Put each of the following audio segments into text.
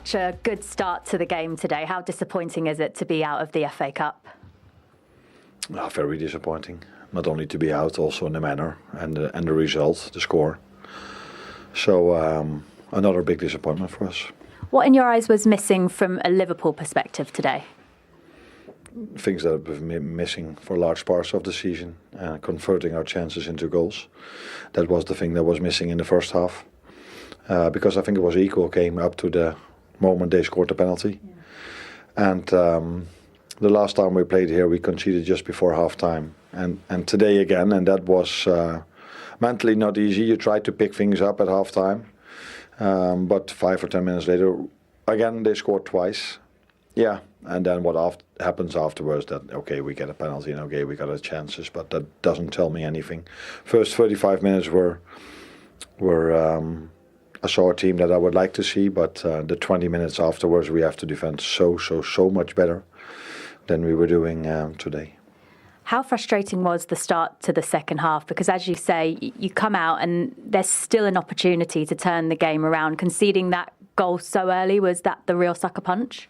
such a good start to the game today. How disappointing is it to be out of the FA Cup? Very disappointing. Not only to be out, also in the manner and the result, the score. So another big disappointment for us. What in your eyes was missing from a Liverpool perspective today? Things that have been missing for large parts of the season, converting our chances into goals. That was the thing that was missing in the first half. Because I think it was equal game up to the moment they scored the penalty. Yeah. And the last time we played here, we conceded just before half-time. And today again, and that was mentally not easy. You try to pick things up at half-time. But 5 or 10 minutes later, again, they scored twice. Yeah, and then what happens afterwards, that, okay, we get a penalty and okay, we got our chances, but that doesn't tell me anything. First 35 minutes were I saw a team that I would like to see, but the 20 minutes afterwards, we have to defend so much better than we were doing today. How frustrating was the start to the second half? Because as you say, you come out and there's still an opportunity to turn the game around. Conceding that goal so early, was that the real sucker punch?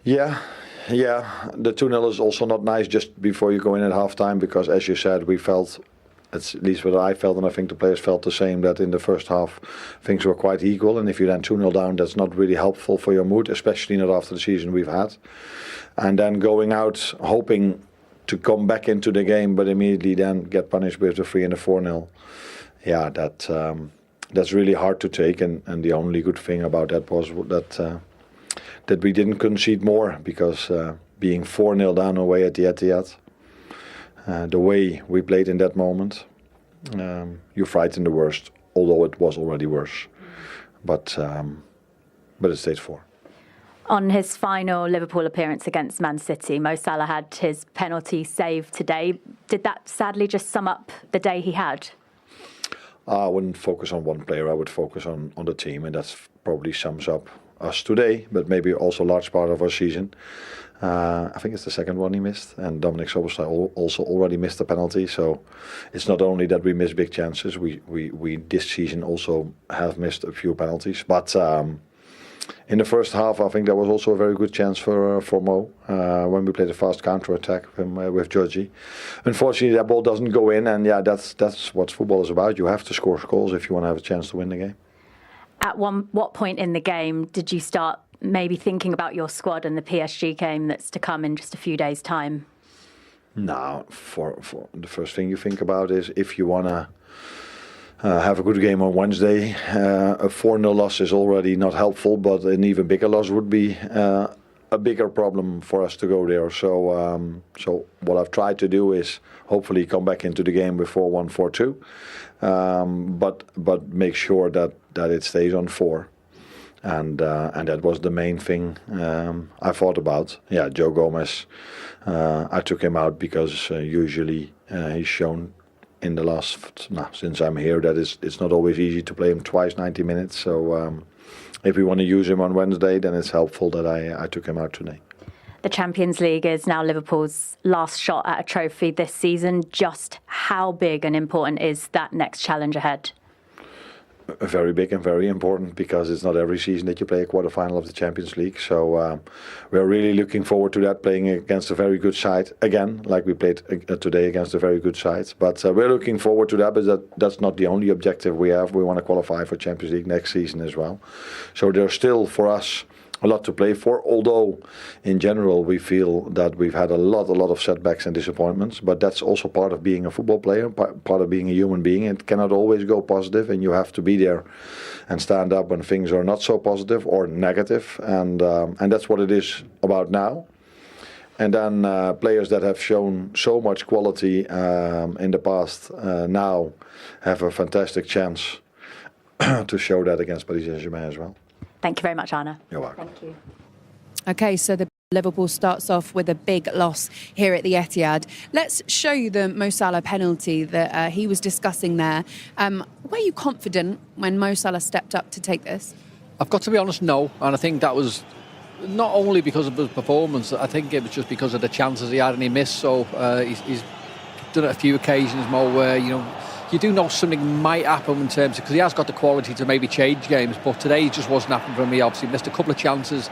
Yeah. The 2-0 is also not nice just before you go in at half-time, because as you said, we felt, at least what I felt, and I think the players felt the same, that in the first half things were quite equal, and if you then 2-0 down, that's not really helpful for your mood, especially not after the season we've had. And then going out hoping to come back into the game, but immediately then get punished with the 3 and the 4-0. Yeah, that's really hard to take, and the only good thing about that was that we didn't concede more, because being 4-0 down away at the Etihad, the way we played in that moment, you frighten the worst, although it was already worse. But it stayed 4. On his final Liverpool appearance against Man City, Mo Salah had his penalty saved today. Did that sadly just sum up the day he had? I wouldn't focus on one player, I would focus on the team, and that probably sums up us today, but maybe also a large part of our season. I think it's the second one he missed, and Dominic Szoboszlai also already missed a penalty. So it's not only that we miss big chances, we this season also have missed a few penalties. But in the first half, I think there was also a very good chance for Mo when we played a fast counter-attack with Georgie. Unfortunately, that ball doesn't go in, and yeah, that's what football is about. You have to score goals if you want to have a chance to win the game. At what point in the game did you start maybe thinking about your squad and the PSG game that's to come in just a few days' time? No, for the first thing you think about is if you want to have a good game on Wednesday, a 4-0 loss is already not helpful, but an even bigger loss would be a bigger problem for us to go there. So what I've tried to do is hopefully come back into the game with 4-1, 4-2, but make sure that it stays on 4. And that was the main thing I thought about. Yeah, Joe Gomez, I took him out because usually he's shown in the last, since I'm here, that it's not always easy to play him twice 90 minutes. So if we want to use him on Wednesday, then it's helpful that I took him out today. The Champions League is now Liverpool's last shot at a trophy this season. Just how big and important is that next challenge ahead? Very big and very important, because it's not every season that you play a quarter-final of the Champions League. So we're really looking forward to that, playing against a very good side again, like we played today against a very good side. But we're looking forward to that, but that's not the only objective we have. We want to qualify for Champions League next season as well. So there's still, for us, a lot to play for, although in general we feel that we've had a lot of setbacks and disappointments, but that's also part of being a football player, part of being a human being. It cannot always go positive, and you have to be there and stand up when things are not so positive or negative, and that's what it is about now. And then players that have shown so much quality in the past now have a fantastic chance to show that against Paris Saint-Germain as well. Thank you very much, Arne. You're welcome. Thank you. OK, so the Liverpool starts off with a big loss here at the Etihad. Let's show you the Mo Salah penalty that he was discussing there. Were you confident when Mo Salah stepped up to take this? I've got to be honest, no. And I think that was not only because of his performance, I think it was just because of the chances he had and he missed. So he's done it a few occasions, Mo, where, you do know something might happen in terms of, because he has got the quality to maybe change games, but today he just wasn't happening for me. Obviously missed a couple of chances.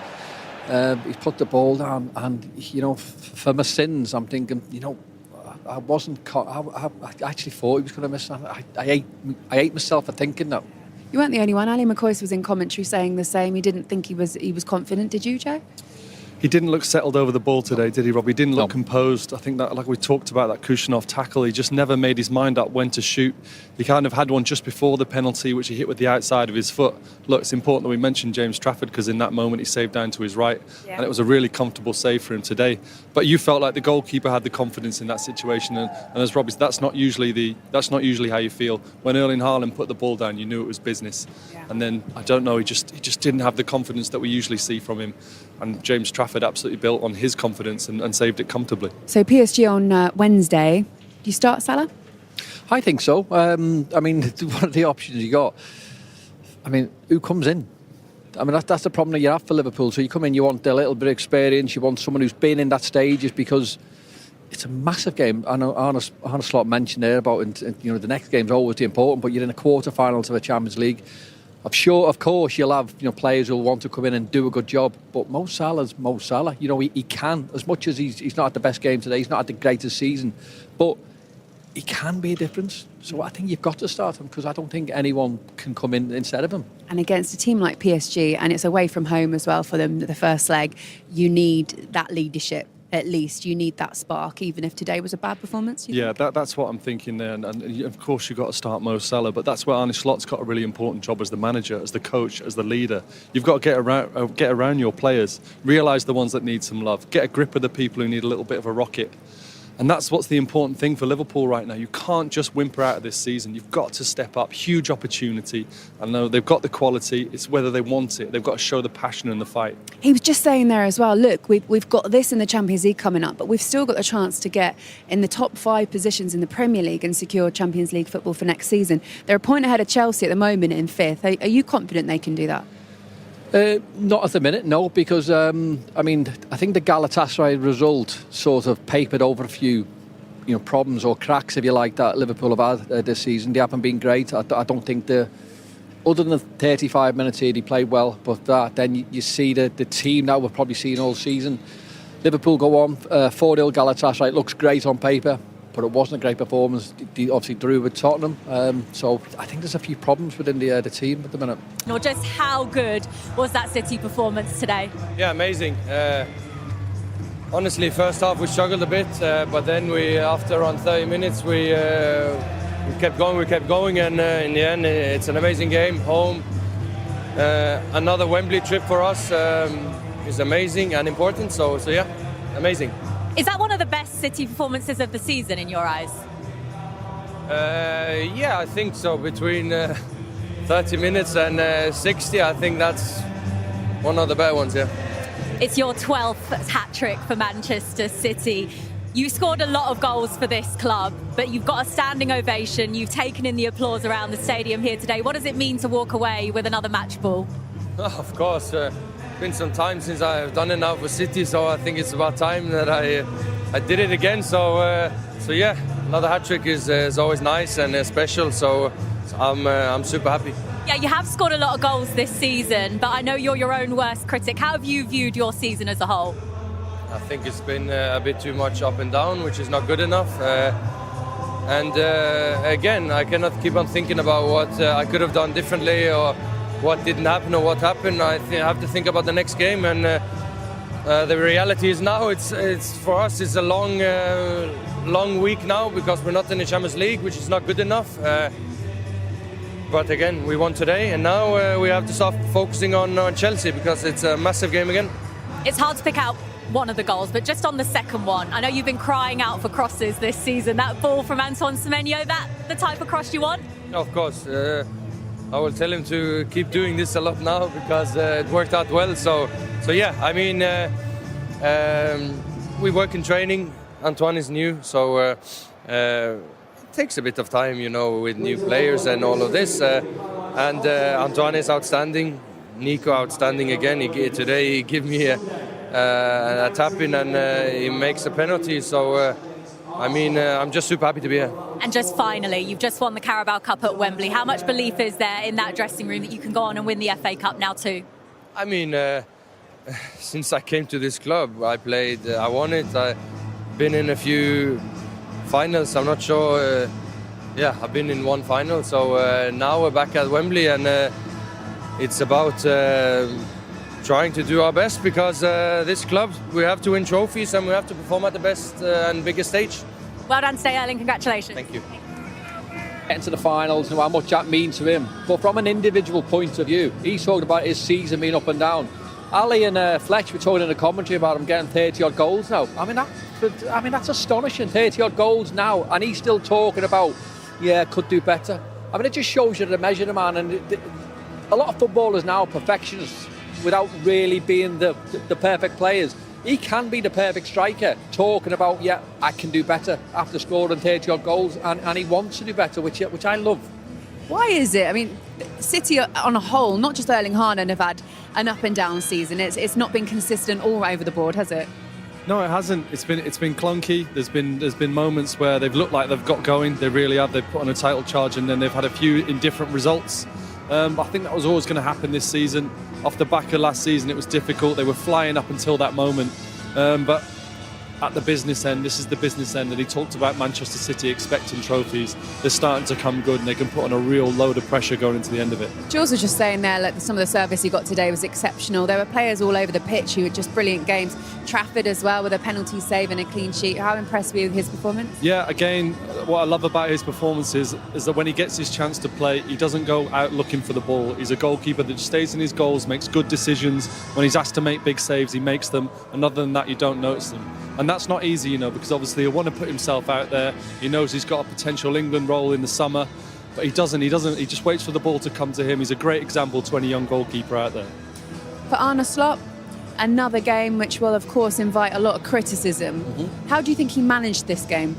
He's put the ball down, and for my sins, I'm thinking, I wasn't. I actually thought he was going to miss. I hate myself for thinking that. You weren't the only one. Ali McCoist was in commentary saying the same. He didn't think he was confident. Did you, Joe? He didn't look settled over the ball today, did he, Rob? He didn't look composed. I think that, like we talked about, that Kushinov tackle, he just never made his mind up when to shoot. He kind of had one just before the penalty, which he hit with the outside of his foot. Look, it's important that we mention James Trafford, because in that moment he saved down to his right, and it was a really comfortable save for him today. But you felt like the goalkeeper had the confidence in that situation, and as Robbie said, that's not usually how you feel. When Erling Haaland put the ball down, you knew it was business. And then, I don't know, he just didn't have the confidence that we usually see from him. And James Trafford absolutely built on his confidence and saved it comfortably. So PSG on Wednesday. Do you start Salah? I think so. I mean, one of the options you got, I mean, who comes in? I mean, that's the problem that you have for Liverpool. So you come in, you want a little bit of experience, you want someone who's been in that stage, just because it's a massive game. I know Arne Slot mentioned there about, the next game's always important, but you're in a quarter-finals of a Champions League. I'm sure, of course, you'll have players who'll want to come in and do a good job. But Mo Salah's Mo Salah. He can, as much as he's not at the best game today, he's not at the greatest season, but he can be a difference. So I think you've got to start him, because I don't think anyone can come in instead of him. And against a team like PSG, and it's away from home as well for them, the first leg, you need that leadership. At least you need that spark, even if today was a bad performance. Yeah, that's what I'm thinking there. And of course, you've got to start Mo Salah, but that's where Arne Slot's got a really important job as the manager, as the coach, as the leader. You've got to get around your players, realise the ones that need some love, get a grip of the people who need a little bit of a rocket. And that's what's the important thing for Liverpool right now. You can't just whimper out of this season. You've got to step up. Huge opportunity. I know they've got the quality. It's whether they want it. They've got to show the passion and the fight. He was just saying there as well, look, we've got this in the Champions League coming up, but we've still got the chance to get in the top 5 positions in the Premier League and secure Champions League football for next season. They're a point ahead of Chelsea at the moment in 5th. Are you confident they can do that? Not at the minute, no, because I think the Galatasaray result sort of papered over a few, problems or cracks, if you like, that Liverpool have had this season. They haven't been great. I don't think other than the 35 minutes here, he played well, but then you see the team that we've probably seen all season. Liverpool go on 4-0 Galatasaray. It looks great on paper, but it wasn't a great performance. They obviously drew with Tottenham, so I think there's a few problems within the team at the minute. Or just how good was that City performance today? Yeah, amazing. Honestly, first half we struggled a bit, but then after around 30 minutes we kept going, and in the end it's an amazing game. Home, another Wembley trip for us is amazing and important. So yeah, amazing. Is that one of the best City performances of the season in your eyes? Yeah, I think so. Between 30 minutes and 60, I think that's one of the better ones, yeah. It's your 12th hat-trick for Manchester City. You scored a lot of goals for this club, but you've got a standing ovation. You've taken in the applause around the stadium here today. What does it mean to walk away with another match ball? Oh, of course. It's been some time since I've done it now for City, so I think it's about time that I did it again. So yeah, another hat-trick is always nice and special, so I'm super happy. Yeah, you have scored a lot of goals this season, but I know you're your own worst critic. How have you viewed your season as a whole? I think it's been a bit too much up and down, which is not good enough. Again, I cannot keep on thinking about what I could have done differently or what didn't happen or what happened. I have to think about the next game, and the reality is now it's for us it's a long week now because we're not in the Champions League, which is not good enough. But again, we won today, and now we have to start focusing on Chelsea because it's a massive game again. It's hard to pick out one of the goals, but just on the second one, I know you've been crying out for crosses this season. That ball from Antoine Semenyo, that the type of cross you want? Of course. I will tell him to keep doing this a lot now because it worked out well. So yeah, I mean, we work in training. Antoine is new, so it takes a bit of time, with new players and all of this. And Antoine is outstanding. Nico outstanding again. Today he gave me a tap in and he makes a penalty. So I mean, I'm just super happy to be here. And just finally, you've just won the Carabao Cup at Wembley. How much belief is there in that dressing room that you can go on and win the FA Cup now too? I mean, since I came to this club, I won it. I've been in a few finals. I'm not sure. I've been in one final. So now we're back at Wembley, and it's about trying to do our best, because this club, we have to win trophies and we have to perform at the best and biggest stage. Well done today, Erling. Congratulations. Thank you. Getting to the finals and how much that means to him. But from an individual point of view, he's talking about his season being up and down. Ali and Fletch were talking in the commentary about him getting 30-odd goals now. I mean, that's astonishing, 30-odd goals now, and he's still talking about, could do better. I mean, it just shows you the measure of the man. And a lot of footballers now are perfectionists without really being the perfect players. He can be the perfect striker, talking about, I can do better after scoring 30-odd goals, and he wants to do better, which I love. Why is it? I mean, City on a whole, not just Erling Haaland, have had an up and down season. It's not been consistent all over the board, has it? No, it hasn't. It's been clunky. There's been moments where they've looked like they've got going. They really have. They've put on a title charge, and then they've had a few indifferent results. I think that was always going to happen this season. Off the back of last season, it was difficult. They were flying up until that moment. But at the business end, this is the business end, and he talked about Manchester City expecting trophies. They're starting to come good, and they can put on a real load of pressure going into the end of it. Jules was just saying there, like, some of the service he got today was exceptional. There were players all over the pitch who had just brilliant games. Trafford as well, with a penalty save and a clean sheet. How impressed were you with his performance? Yeah, again, what I love about his performance is that when he gets his chance to play, he doesn't go out looking for the ball. He's a goalkeeper that just stays in his goals, makes good decisions. When he's asked to make big saves, he makes them. And other than that, you don't notice them. And that's not easy, because obviously he'll want to put himself out there. He knows he's got a potential England role in the summer, but he doesn't. He just waits for the ball to come to him. He's a great example to any young goalkeeper out there. For Arne Slot, another game which will, of course, invite a lot of criticism. Mm-hmm. How do you think he managed this game?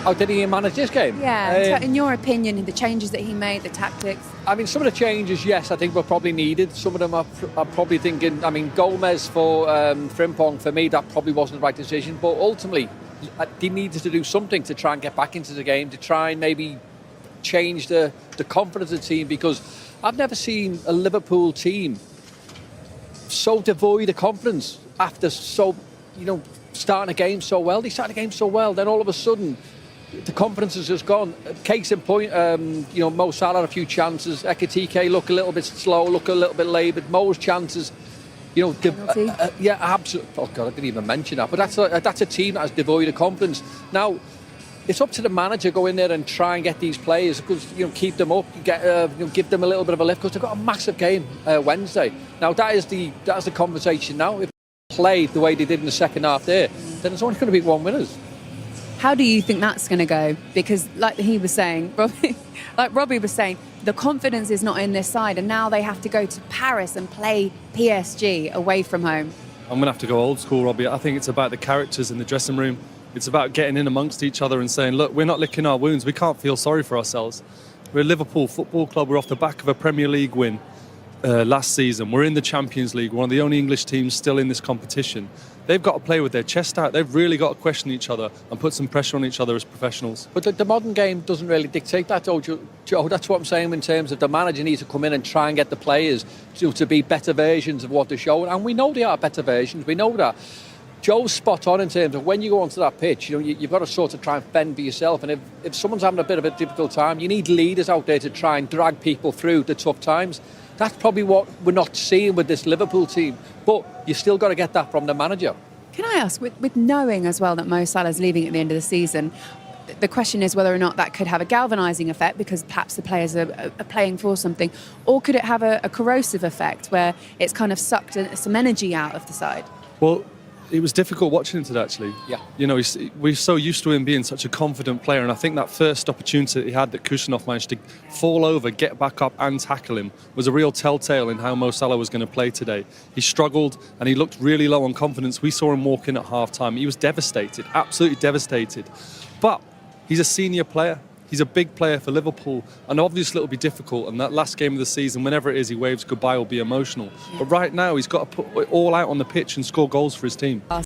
How did he manage this game? Yeah, in your opinion, the changes that he made, the tactics? I mean, some of the changes, yes, I think were probably needed. Some of them are probably thinking, I mean, Gomez for Frimpong, for me, that probably wasn't the right decision. But ultimately, he needed to do something to try and get back into the game, to try and maybe change the confidence of the team, because I've never seen a Liverpool team so devoid of confidence after starting a game so well. They started a game so well, then all of a sudden the confidence has just gone. Case in point, Mo Salah had a few chances. Ekitike look a little bit slow, look a little bit laboured. Mo's chances, absolutely. Oh God, I didn't even mention that. But that's a team that is devoid of confidence. Now, it's up to the manager to go in there and try and get these players, because keep them up, give them a little bit of a lift, because they've got a massive game Wednesday. Now that is the conversation. Now, if they played the way they did in the second half there, then there's only going to be one winners. How do you think that's going to go? Because like he was saying, Robbie was saying, the confidence is not in this side, and now they have to go to Paris and play PSG away from home. I'm going to have to go old school, Robbie. I think it's about the characters in the dressing room. It's about getting in amongst each other and saying, look, we're not licking our wounds. We can't feel sorry for ourselves. We're a Liverpool Football Club. We're off the back of a Premier League win last season. We're in the Champions League, one of the only English teams still in this competition. They've got to play with their chest out. They've really got to question each other and put some pressure on each other as professionals. But the modern game doesn't really dictate that, though, Joe. That's what I'm saying in terms of the manager needs to come in and try and get the players to be better versions of what they're showing. And we know they are better versions. We know that. Joe's spot on in terms of when you go onto that pitch, you've got to sort of try and fend for yourself. And if someone's having a bit of a difficult time, you need leaders out there to try and drag people through the tough times. That's probably what we're not seeing with this Liverpool team. But you still got to get that from the manager. Can I ask, with knowing as well that Mo Salah's leaving at the end of the season, the question is whether or not that could have a galvanising effect, because perhaps the players are playing for something, or could it have a corrosive effect where it's kind of sucked some energy out of the side? Well, it was difficult watching him today, actually. Yeah. We're so used to him being such a confident player, and I think that first opportunity that he had, that Kusanov managed to fall over, get back up and tackle him, was a real telltale in how Mo Salah was going to play today. He struggled and he looked really low on confidence. We saw him walk in at half-time. He was devastated, absolutely devastated. But he's a senior player. He's a big player for Liverpool, and obviously it'll be difficult, and that last game of the season, whenever it is he waves goodbye, will be emotional. But right now he's got to put it all out on the pitch and score goals for his team.